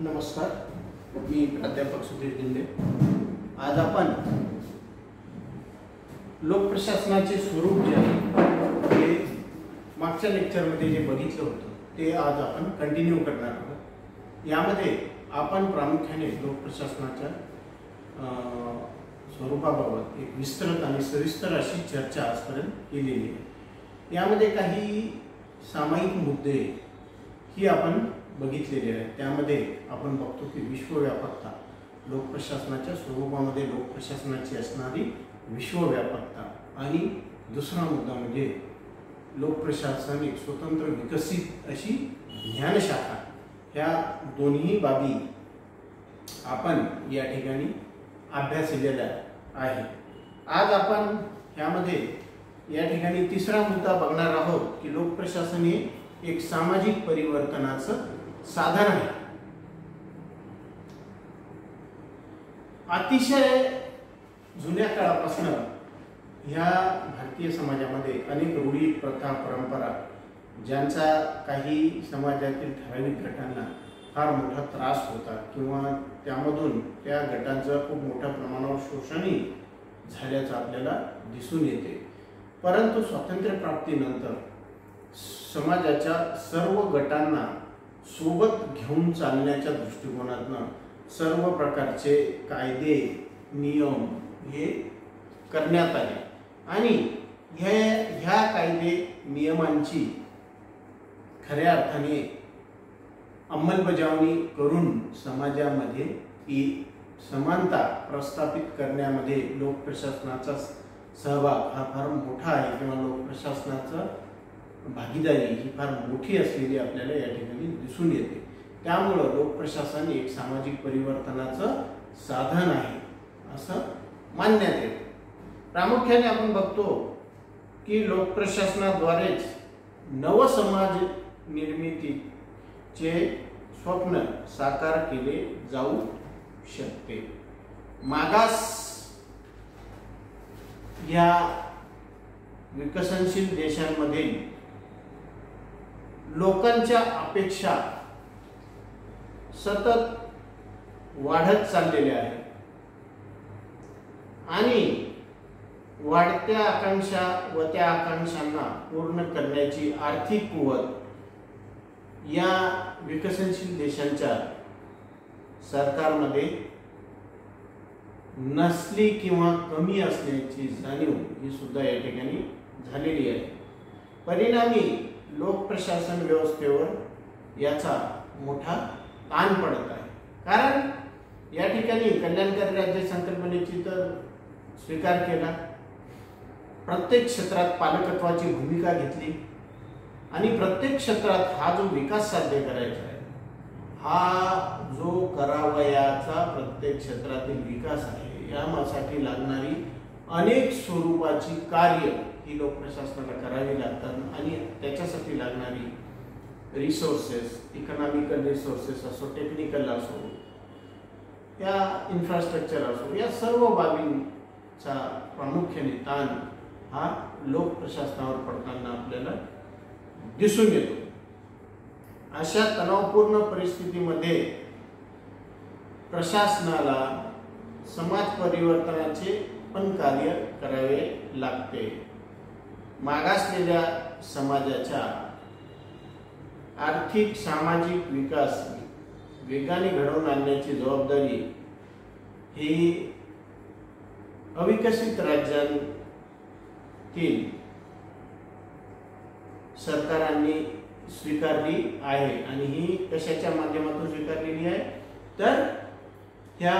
नमस्कार, मी प्राध्यापक सुधीर दिंडे। आज आपण लोकप्रशासनाचे स्वरूप जे आहे ते मागच्या लेक्चरमध्ये जे बघितलं होतं ते आज आपण कंटिन्यू करणार आहोत। यामध्ये आपण प्रामुख्याने लोकप्रशासनाच्या स्वरूपाबाबत एक विस्तृत आणि सविस्तर अशी चर्चा आजपर्यंत केलेली आहे। यामध्ये काही सामायिक मुद्दे ही आपण बघितलेले आहे। त्यामध्ये आपण बघतो की विश्वव्यापकता, लोकप्रशासनाच्या स्वरूपामध्ये लोकप्रशासनाची असणारी विश्वव्यापकता, आणि दुसरा मुद्दा म्हणजे लोकप्रशासन एक स्वतंत्र विकसित अशी ज्ञानशाखा। ह्या दोन्ही बाबी आपण या ठिकाणी अभ्यासलेल्या आहे। आज आपण ह्यामध्ये या ठिकाणी तिसरा मुद्दा बघणार आहोत की लोकप्रशासन हे एक सामाजिक परिवर्तनाचं साधन आहे। अतिशय जुन्या काळापासून ह्या भारतीय समाजामध्ये अनेक रूढी, प्रथा, परंपरा ज्यांचा काही समाजातील ठराविक गटांना फार मोठा त्रास होता किंवा त्यामधून त्या गटांचं खूप मोठ्या प्रमाणावर शोषणही झाल्याचं आपल्याला दिसून येते। परंतु स्वातंत्र्यप्राप्तीनंतर समाजाच्या सर्व गटांना सोबत घेऊन चालण्याच्या दृष्टिकोनातून सर्व प्रकारचे कायदे, नियम हे करण्यात आले, आणि ह्या कायदे नियमांची खऱ्या अर्थाने अंमलबजावणी करून समाजामध्ये ही समानता प्रस्थापित करण्यामध्ये लोकप्रशासनाचा सहभाग हा फार मोठा आहे, किंवा लोकप्रशासनाचा भागीदारी ही फार मोठी असलेली आपल्याला या ठिकाणी दिसून येते। त्यामुळे लोकप्रशासन एक सामाजिक परिवर्तनाचं साधन आहे असं मानण्यात येते। प्रामुख्याने आपण बघतो की लोकप्रशासनाद्वारेच नव समाज निर्मितीचे स्वप्न साकार केले जाऊ शकते। मागास या विकसनशील देशांमध्ये लोकांच्या अपेक्षा सतत वाढत चाललेल्या आहेत, आणि वाढत्या आकांक्षा व त्या आकांक्षांना पूर्ण करण्याची आर्थिक कुवत या विकसनशील देशांच्या सरकारमध्ये नसली किंवा कमी असण्याची जाणीव ही सुद्धा या ठिकाणी झालेली आहे। परिणामी लोकप्रशासन व्यवस्थेवर याचा मोठा ताण पडत आहे, कारण या ठिकाणी कल्याणकारी राज्य संकल्पनेची तर स्वीकार केला, प्रत्येक क्षेत्रात पालकत्वाची भूमिका घेतली, आणि प्रत्येक क्षेत्रात हा जो विकास साध्य करायचा आहे, हा जो करावयाचा प्रत्येक क्षेत्रातील विकास आहे, यासाठी लागणारी अनेक स्वरूपाची कार्य ही लोकप्रशासनाला करावी लागतात, आणि त्याच्यासाठी लागणारी रिसोर्सेस, इकॉनॉमिकल रिसोर्सेस असो, टेक्निकल असो, या इन्फ्रास्ट्रक्चर असो, या सर्व बाबींचा प्रामुख्याने ताण हा लोकप्रशासनावर पडताना आपल्याला दिसून येतो। अशा तणावपूर्ण परिस्थितीमध्ये प्रशासनाला समाज परिवर्तनाचे पण कार्य करावे लागते। मागासलेल्या समाजाच्या आर्थिक सामाजिक विकास वेगाने घडवून आणण्याची जबाबदारी ही अविकसित राज्यांतील सरकारांनी स्वीकारली आहे, आणि ही कशाच्या माध्यमातून स्वीकारलेली आहे तर ह्या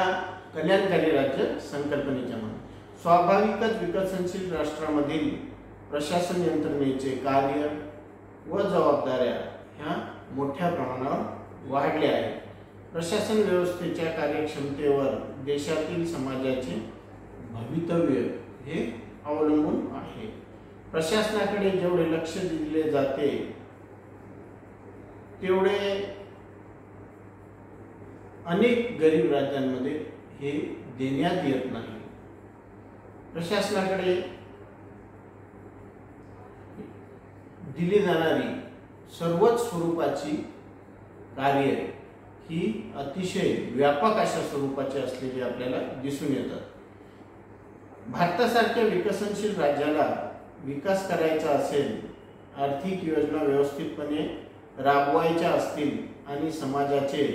कल्याणकारी राज्य संकल्पनेच्या माध्यमातून। स्वाभाविकच विकसनशील राष्ट्रामधील प्रशासन यंत्रणेचे कार्य व जबाबदाऱ्या ह्या मोठ्या प्रमाणावर वाढल्या आहेत। प्रशासन व्यवस्थेच्या कार्यक्षमतेवर देशातील समाजाचे भवितव्य हे अवलंबून आहे। प्रशासनाकडे जेवढे लक्ष दिले जाते तेवढे अनेक गरीब राज्यांमध्ये हे देण्यात येत नाही। प्रशासनाकडे दिली जाणारी सर्वच स्वरूपाची कार्य ही अतिशय व्यापक अशा स्वरूपाची असलेली आपल्याला दिसून येतात. भारतासारख्या विकसनशील राज्याला विकास करायचा असेल, आर्थिक योजना व्यवस्थितपणे राबवायच्या असतील आणि समाजाचे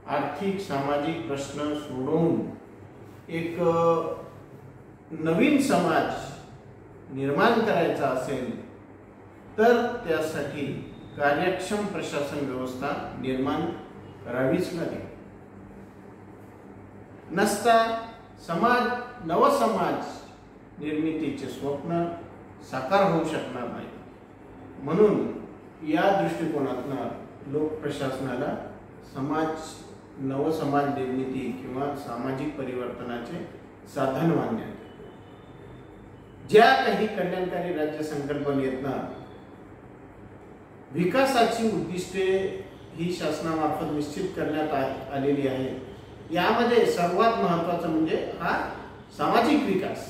आर्थिक सामाजिक प्रश्न सोडवून एक नवीन समाज निर्माण करायचा असेल तर त्यासाठी कार्यक्षम प्रशासन व्यवस्था निर्माण करावीच लागेल. नसता नवसमाज निर्मितीचे स्वप्न साकार होऊ शकणार नाही. म्हणून या दृष्टिकोनातून लोकप्रशासनाला नवसमाज निर्मिती किंवा सामाजिक परिवर्तनाचे साधन मानण्यात येते. ज्या काही कल्याणकारी राज्य संकल्पनेतना विकासाची उद्दिष्टे ही शासनामार्फत निश्चित करण्यात आलेली आहे. यामध्ये सर्वात महत्त्वाचं म्हणजे हा सामाजिक विकास.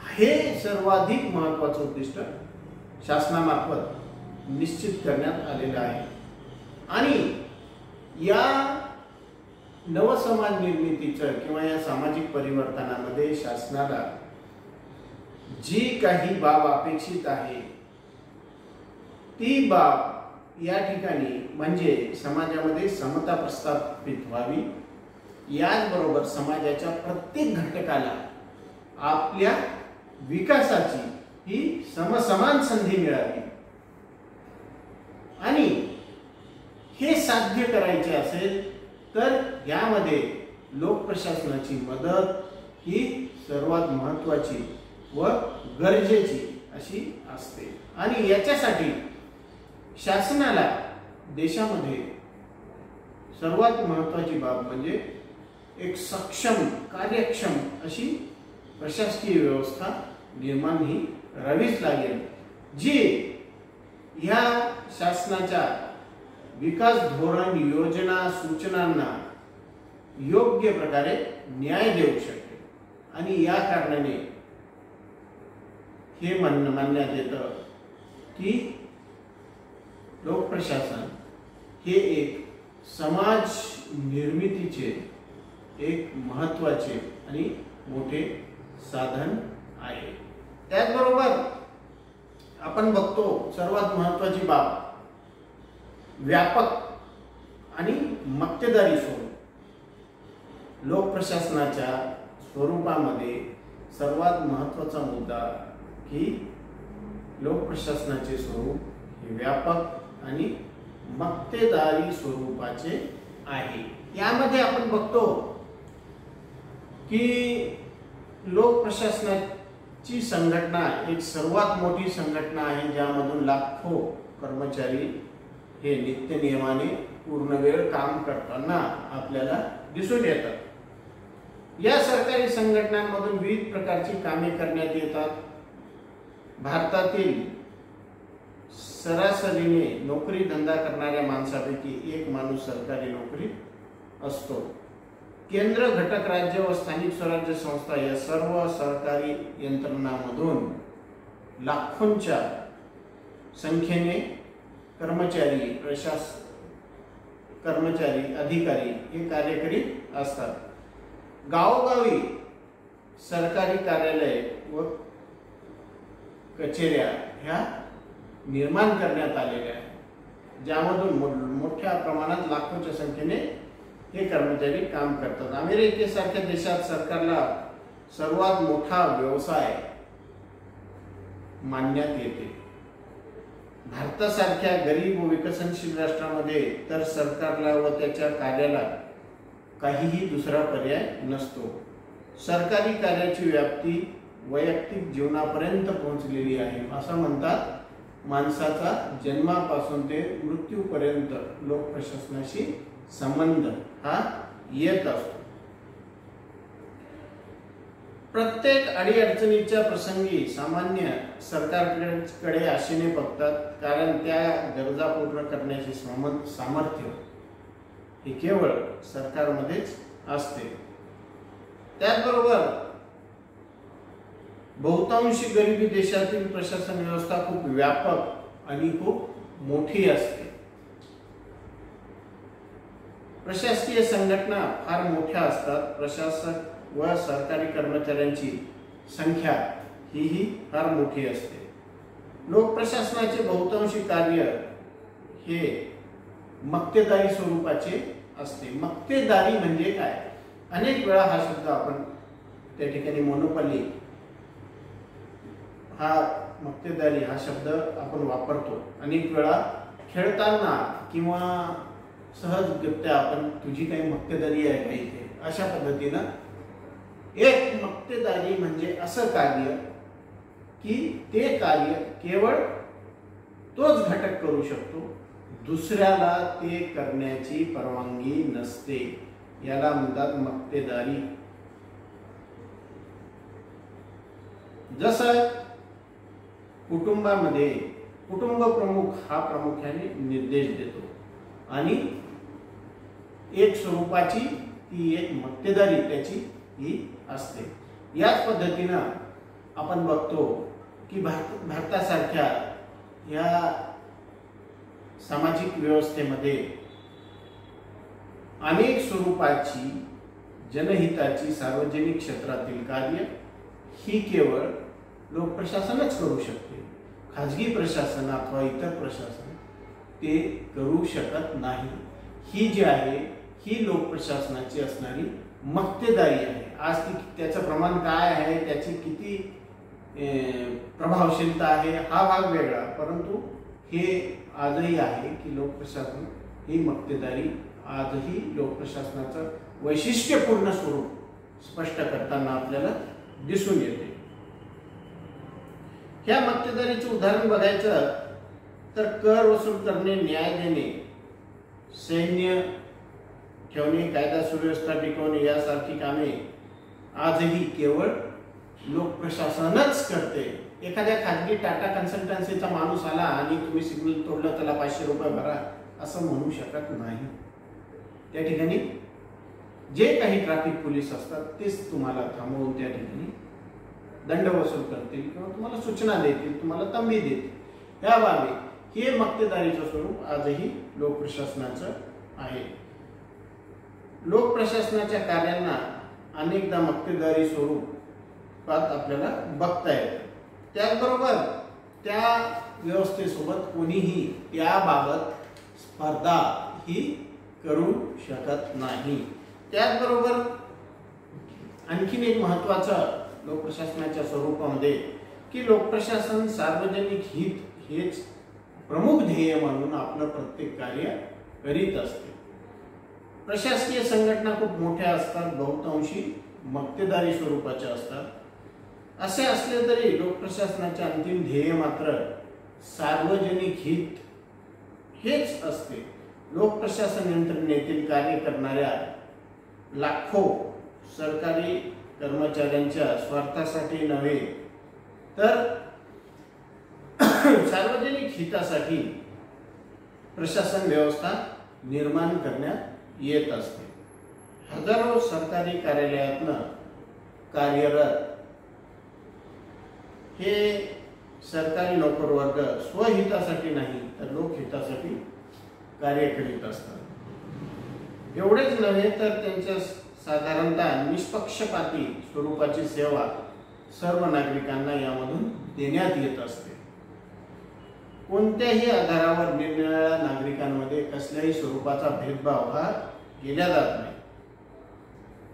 हे सर्वाधिक महत्त्वाचं उद्दिष्ट शासनामार्फत निश्चित करण्यात आलेलं आहे. आणि या नवसमाज निर्मितीचं किंवा या सामाजिक परिवर्तनामध्ये शासनाला जी काही बाब अपेक्षित आहे ती बाब या ठिकाणी म्हणजे समाजामध्ये समता प्रस्थापित व्हावी, याचबरोबर समाजाच्या प्रत्येक घटकाला आपल्या विकासाची ही समसमान संधी मिळावी. आणि हे साध्य करायचे असेल तर यामध्ये लोकप्रशासनाची मदत ही सर्वात महत्त्वाची व गरजेची अशी असते. आणि याच्यासाठी शासनाला देशामध्ये सर्वात महत्त्वाची बाब म्हणजे एक सक्षम कार्यक्षम अशी प्रशासकीय व्यवस्था निर्माण ही करावीच लागेल, जी ह्या शासनाच्या विकास धोरण योजना सूचनांना योग्य प्रकारे न्याय देऊ शकते. आणि या कारणाने हे मानण्यात येतं की लोकप्रशासन हे एक समाज निर्मितीचे एक महत्त्वाचे आणि मोठे साधन आहे. त्याचबरोबर आपण बघतो सर्वात महत्त्वाची बाब व्यापक आणि मक्तेदारी स्वरूप. लोकप्रशासनाच्या स्वरूपामध्ये सर्वात महत्त्वाचा मुद्दा की लोकप्रशासनाचे स्वरूप हे व्यापक आणि मक्तेदारी स्वरूपाचे आहे. यामध्ये आपण बघतो की लोकप्रशासनाची संघटना एक सर्वात मोठी संघटना आहे, ज्यामधून लाखो कर्मचारी हे नित्य नियमाने पूर्ण वेळ काम करताना आपल्याला दिसून येतात. या सरकारी संघटनांमधून विविध प्रकारची कामे करण्यात येतात. भारतातील सरासरीने नोकरी धंदा करणाऱ्या माणसापैकी एक माणूस सरकारी नोकरीत असतो. केंद्र, घटक राज्य व स्थानिक स्वराज्य संस्था या सर्व सरकारी यंत्रणांमधून लाखोंच्या संख्येने कर्मचारी अधिकारी हे कार्य करीत असतात. गावोगावी सरकारी कार्यालय व कचेऱ्या ह्या निर्माण करण्यात आलेल्या आहेत, ज्यामधून मोठ्या प्रमाणात लाखोच्या संख्येने हे कर्मचारी काम करतात. अमेरिकेसारख्या देशात सरकारला सर्वात मोठा व्यवसाय मानण्यात येते. भारतासारख्या गरीब व विकसनशील राष्ट्रामध्ये तर सरकारला व त्याच्या कार्याला काहीही दुसरा पर्याय नसतो. सरकारी कार्याची व्याप्ती वैयक्तिक जीवनापर्यंत पोहोचलेली आहे. असं म्हणतात, माणसाचा जन्मापासून ते मृत्यूपर्यंत लोकप्रशासनाशी संबंध हा येत असतो. प्रत्येक अडीअडचणीच्या प्रसंगी सामान्य सरकारकडे आशेने बघतात, कारण त्या गरजा पूर्ण करण्याचे सामर्थ्य हे केवळ सरकारमध्येच असते. त्याचबरोबर बहुतांशी गरिबी देशातील प्रशासन व्यवस्था खूप व्यापक आणि खूप मोठी असते. प्रशासकीय संघटना फार मोठ्या असतात. प्रशासक व सरकारी कर्मचाऱ्यांची संख्या ही फार मोठी असते. लोकप्रशासनाचे बहुतांशी कार्य हे मक्तेदारी स्वरूपाचे असते. मक्तेदारी म्हणजे काय? अनेक वेळा हा शब्द आपण त्या ठिकाणी मोनोपॉली हा मक्तेदारी हा शब्द आपण वापरतो. अनेक वेळा खेळताना किंवा सहजगत्या आपण तुझी काही मक्तेदारी आहे का इथे, अशा पद्धतीनं एक मक्तेदारी म्हणजे असं कार्य की ते कार्य केवळ तोच घटक करू शकतो, दुसऱ्याला ते करण्याची परवानगी नसते. याला म्हणतात मक्तेदारी. जसं कुटुंबामध्ये कुटुंब प्रमुख हा प्रामुख्याने निर्देश देतो आणि एक स्वरूपाची ती एक मक्तेदारी त्याची ही असते. याच पद्धतीनं आपण बघतो की भारतासारख्या या सामाजिक व्यवस्थेमध्ये अनेक स्वरूपाची जनहिताची सार्वजनिक क्षेत्रातील कार्य ही केवळ लोकप्रशासनच करू शकते. खाजगी प्रशासन अथवा इतर प्रशासन ते करू शकत नाही. ही जी आहे ही लोकप्रशासनाची असणारी मक्तेदारी आहे. आज त्याचं प्रमाण काय आहे, त्याची किती प्रभावशीलता आहे हा भाग वेगळा, परंतु हे आजही आहे की लोकप्रशासन ही मक्तेदारी आजही लोकप्रशासनाचं वैशिष्ट्यपूर्ण स्वरूप स्पष्ट करताना आपल्याला दिसून येते. ह्या मक्तेदारीचं उदाहरण बघायचं तर कर वसूल करणे, न्याय देणे, सैन्य ठेवणे, कायदा सुव्यवस्था टिकवणे यासारखी कामे आजही केवळ लोकप्रशासनच करते. एखाद्या खाजगी टाटा कन्सल्टन्सीचा माणूस आला आणि तुम्ही सिग्नल तोडलं त्याला 500 रुपये भरा असं म्हणू शकत नाही. त्या ठिकाणी जे काही ट्रॅफिक पोलीस असतात तेच तुम्हाला थांबवून त्या ठिकाणी दंड वसूल करतील किंवा तुम्हाला सूचना देतील, तुम्हाला तंबी देतील. या बाबी हे मक्तेदारीचं स्वरूप आजही लोकप्रशासनाचं आहे. लोकप्रशासनाच्या कार्यांना अनेकदा मक्तेदारी स्वरूपात आपल्याला बघता येतं. त्याचबरोबर त्या व्यवस्थेसोबत कोणीही त्याबाबत स्पर्धा ही करू शकत नाही. त्याचबरोबर आणखीन एक महत्त्वाचं लोकप्रशासनाच्या स्वरूपामध्ये की लोकप्रशासन सार्वजनिक हित हेच प्रमुख ध्येय म्हणून आपलं प्रत्येक कार्य करीत असते. प्रशासकीय संघटना खूप मोठ्या असतात, बहुतांशी मक्तेदारी स्वरूपाच्या असतात. असे असले तरी लोकप्रशासनाचे अंतिम ध्येय मात्र सार्वजनिक हित हेच असते. लोकप्रशासन यंत्रणेतील कार्य करणाऱ्या लाखो सरकारी कर्मचाऱ्यांच्या स्वार्थासाठी नव्हे तर सार्वजनिक हितासाठी प्रशासन व्यवस्था निर्माण करण्यात येत असते. हजारो सरकारी कार्यालयातनं कार्यरत हे सरकारी नोकरवर्ग स्वहितासाठी नाही तर लोकहितासाठी कार्य करीत असतात. एवढेच नव्हे तर त्यांच्या साधारणतः निष्पक्षपाती स्वरूपाची सेवा सर्व नागरिकांना यामधून देण्यात येत असते. कोणत्याही आधारावर निरनिराळ्या नागरिकांमध्ये कसल्याही स्वरूपाचा भेदभाव हा केला जात नाही.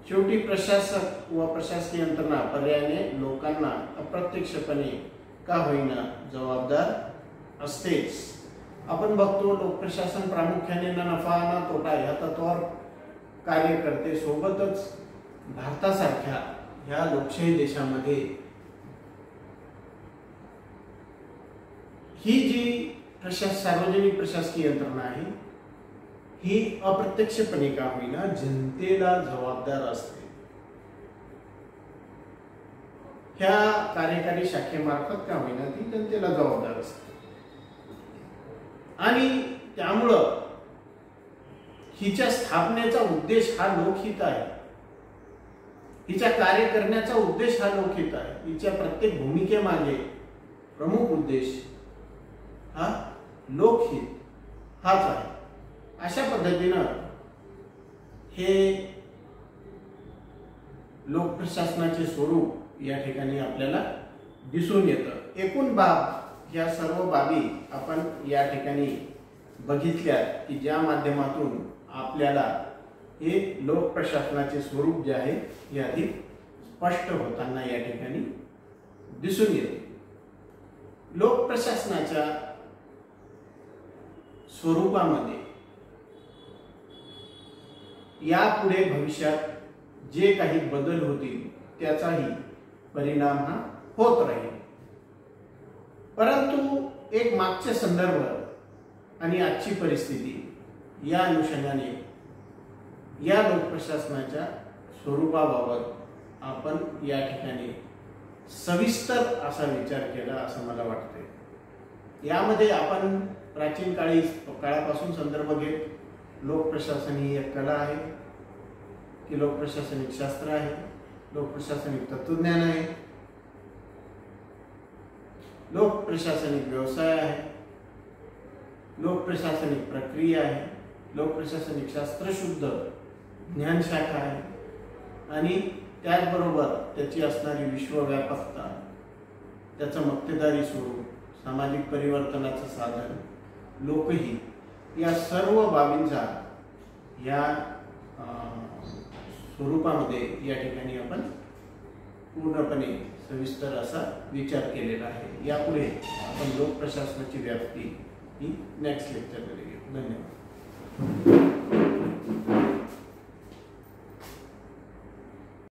शेवटी प्रशासक व प्रशासकीय यंत्रणा पर्यायाने लोकांना अप्रत्यक्षपणे का होईना जबाबदार असतेच. आपण बघतो लोकप्रशासन प्रामुख्याने ना नफा ना तोटा या तत्वावर कार्य करते. सोबतच भारतासारख्या ह्या लोकशाही देशामध्ये ही जी सार्वजनिक प्रशासकीय यंत्रणा आहे ही अप्रत्यक्षपणे का होईना जनतेला जबाबदार असते. ह्या कार्यकारी शाखेमार्फत का होईना ती जनतेला जबाबदार असते आणि त्यामुळं हिच्या स्थापनेचा उद्देश हा लोकहित आहे. हिच्या कार्य करण्याचा उद्देश हा लोकहित आहे. हिच्या प्रत्येक भूमिकेमागे प्रमुख उद्देश हा लोकहित हाच आहे. अशा पद्धतीनं हे लोकप्रशासनाचे स्वरूप या ठिकाणी आपल्याला दिसून येतं। एकूण बाब या सर्व बाबी आपण या ठिकाणी बघितल्या की ज्या माध्यमातून आपल्याला हे लोकप्रशासनाचे स्वरूप जे आहे हे अधिक स्पष्ट होताना या ठिकाणी दिसून येते। लोकप्रशासनाच्या स्वरूपामध्ये यापुढे भविष्यात जे काही बदल होतील त्याचाही परिणाम हा होत राहील, परंतु एक मागचे संदर्भ आणि आजची परिस्थिती या अनुषंगाने या लोकप्रशासनाच्या स्वरूपाबाबत आपण या ठिकाणी सविस्तर असा विचार केला असं मला वाटते। यामध्ये आपण प्राचीन काळापासून संदर्भ घेत लोकप्रशासन ही एक कला आहे की लोकप्रशासनिक शास्त्र आहे, लोकप्रशासनिक तत्वज्ञान आहे, लोकप्रशासनिक व्यवसाय आहे, लोकप्रशासनिक प्रक्रिया आहे, लोकप्रशासनिक शास्त्रशुद्ध ज्ञानशाखा आहे आणि त्याचबरोबर त्याची असणारी विश्वव्यापकता, त्याचं मक्तेदारी स्वरूप, सामाजिक परिवर्तनाचं साधन, लोकहित या सर्व बाबींचा या स्वरूपामध्ये या ठिकाणी आपण पूर्णपणे सविस्तर असा विचार केलेला आहे। यापुढे आपण लोकप्रशासनाची व्याप्ती ही नेक्स्ट लेक्चरमध्ये घेऊ। धन्यवाद।